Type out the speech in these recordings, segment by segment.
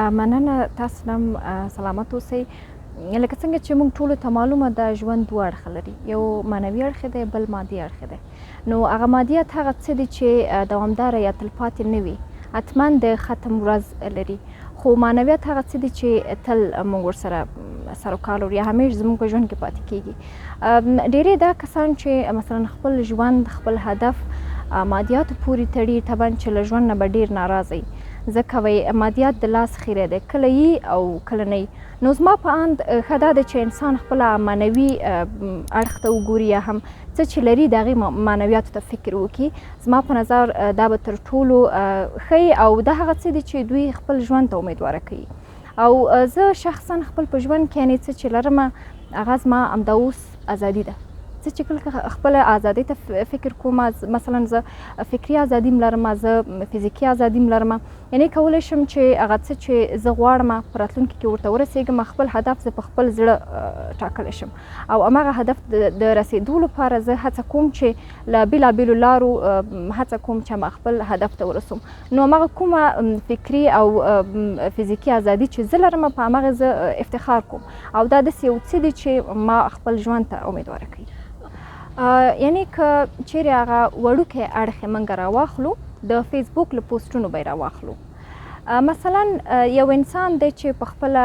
مننه، تاسو هم سلامت اوسئ. لکه څنګه چې موږ ټولو ته معلومه ده ژوند دوه اړخه لري، یو معنوي اړخ دی، بل مادي اړخ دی. نو هغه مادیات هغه څه دي چې دوامداره یا تلپاتې نه وي، حتما د ختم ورځ لري. خو معنویات هغه څه دي چې تل موږ ورسره سر و کار لرو یا همیش زموږ په ژوند کې پاتې کیږي. ډېری دا کسان چې مثلا خپل ژوند خپل هدف مادیاتو پورې تړي، طبعا چې له ژوند نه به ډېر ناراضه وي، ځکه وایي مادیات د لاس خیره دی، کله یي او کله نه یي. نو زما په اند ښه دا ده چې انسان خپله معنوي اړخ ته وګوري یا هم څه چې لري د هغې معنویاتو ته فکر وکړي. زما په نظر دا به تر ټولو ښه او دا هغه څه دي چې دوی خپل ژوند ته امیدواره کوي. او زه شخصا خپل په ژوند کې یعنې څه چې لرم هغه زما همدا اوس ازادي ده. زه چې کله خپله ازادۍ ته فکر کوم، مثلا زه فکري ازادي م لرم، زه فزیکي ازادي م لرم، یعنې کولی شم چې هغه څه چې زه غواړم په راتلونکي کې ورته ورسېږم، خپل هدف زه په خپل زړه ټاکلی شم او هماغه هدف د رسېدو لپاره زه هڅه کوم چې له بېلابېلو لارو هڅه کوم چې ما خپل هدف ته ورسوم. نو هماغه کومه فکري او فزیکي ازادي چې زه لرم په هماغې زه افتخار کوم او دا داسې یو څه دی چې ما خپل ژوند ته امیدواره کوي. یعنې که چیرې هغه وړوکی اړخ یې موږ راواخلو، د فیسبوک له پوسټونو به یې راواخلو. مثلا یو انسان دی چې په خپله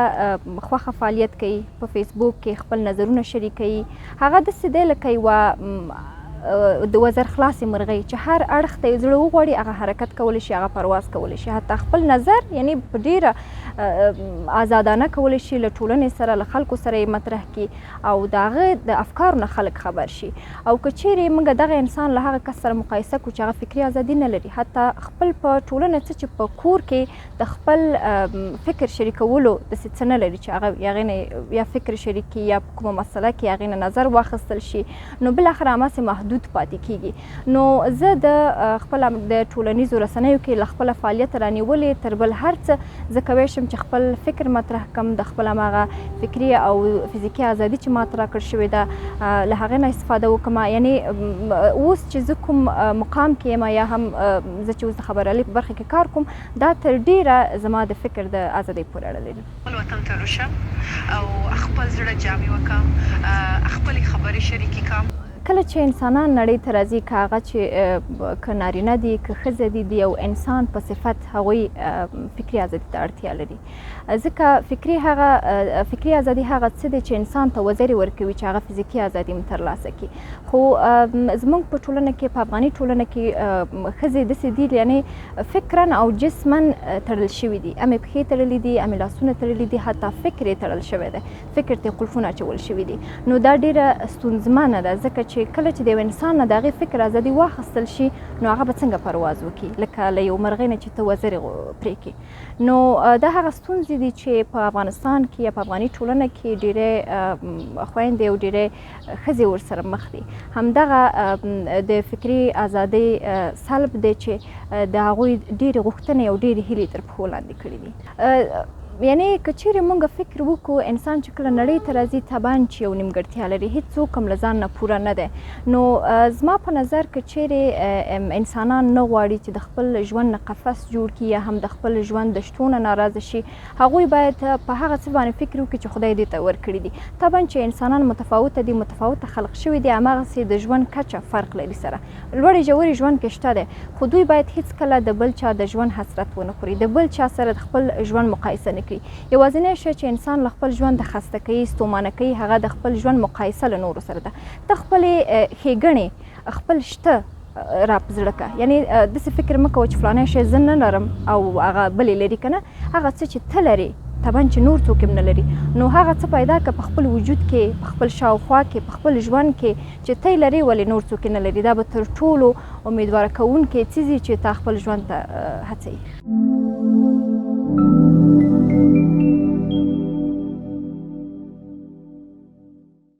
خوښه فعالیت کوي، په فیسبوک کې خپل نظرونه شریکوي، هغه داسې دی لکه یوه د وزر خلاصې مرغۍ چې هر اړخ ته یې زړه وغواړي هغه حرکت کولی شي، هغه پرواز کولی شي، حتی خپل نظر یعنې په ډېره آزادانه کولی شي له ټولنې سره له خلکو سره یې مطرح کړي او د هغه د افکارو نه خلک خبر شي. او که چیرې موږ دغه انسان له هغه کس سره مقایسه کړو چې هغه فکري ازادي نه لري، حتی خپل په ټولنه څه چې په کور کې د خپل فکر شریکولو داسې څه نه لري چې هغه هغې نه یا فکر شریک کړي یا په کومه مسله کې هغې نه نظر واخیستل شي، نو بالاخره هماسې محدود پاتې کیږي. نو زه د خپل د ټولنیزو رسنیو کې له خپله فعالیت رانیولې تر بل هر څه زه کولی شم چې خپل فکر مطرح کړم، د خپل هماغه فکري او فزیکي ازادي چې ماته راکړل شوې ده له هغې نه استفاده وکړم. یعنې اوس چې زه کوم مقام کې یم یا هم زه چې اوس د خبریالۍ په برخه کې کار کوم، دا تر ډېره زما د فکر د ازادۍ پورې اړه لري. خپل وطن ته روشم او خپل زړه جامې وکړم، خپلې خبرې شریکې کړم. کله چې انسانان نړۍ ته راځي، که هغه چې که نارینه دي که ښځه دي، د یو انسان په صفت هغوی فکري ازادي ته اړتیا لري، ځکه فکري ازادي هغه څه دی چې انسان ته وزرې ورکوي چې هغه فزیکي ازادي هم ترلاسه کړي. خو زموږ په ټولنه کې، په افغاني ټولنه کې ښځې داسې دي یعنې فکرا او جسما تړل شوي دي، امې پښې تړلي دي، امې لاسونه تړلي دي، حتی فکر یې تړل شوی دی، فکر ته یې قلفونه اچول شوي دي. نو دا ډېره ستونزمنه ده، ځکه چې کله چې د یو انسان نه د هغې فکر ازادي واخیستل شي نو هغه به څنګه پرواز وکړي، لکه له یو مرغۍ نه چې ته وزرې پرې کړي. نو دا هغه ستونزې دي چې په افغانستان کې یا په افغاني ټولنه کې ډېرې خویندې او ډېرې ښځې ورسره مخ دي. همدغه د فکري ازادۍ سلب دی چې د هغوی ډېرې غوښتنې او ډېرې هیلې تر پښو لاندې کړي دي. یعنې که چیرې موږ فکر وکړو، انسان چې کله نړۍ ته راځي طبعا چې یو نیمګړتیا لري، هېڅوک هم له ځان نه پوره نه دی. نو زما په نظر که چیرې انسانان نه غواړي چې د خپل ژوند نه قفس جوړ کړي یا هم د خپل ژوند د شتون نه ناراضه شي، هغوی باید په هغه څه باندې فکر وکړي چې خدای دې ته ورکړي دي. طبعا چې انسانان متفاوته دي، متفاوته خلق شوي دي، هماغسې د ژوند کچه فرق لري سره، لوړې ژورې ژوند کې شته دی، خو دوی باید هېڅکله د بل چا د ژوند حسرت ونه خوري، د بل چا سره د خپل ژوند مقایسه نه کړي. یوازینی شی چې انسان له خپل ژوند د خسته کوي، ستومانه کوي، هغه د خپل ژوند مقایسه له نورو سره ده. ته خپلې ښېګڼې خپل شته را په زړه کړه، یعنې داسې فکر مه کوه چې فلانی شی زه نه لرم او هغه بلې لري که نه، هغه څه چې ته لرې طبعا چې نور څوک هم نه لري، نو هغه څه پیدا کړه په خپل وجود کې، په خپل شاوخوا کې، په خپل ژوند کې چې ته یې لرې ولې نور څوک نه لري. دا به تر ټولو امیدواره کوونکی څیز چې تا خپل ژوند ته هڅوي.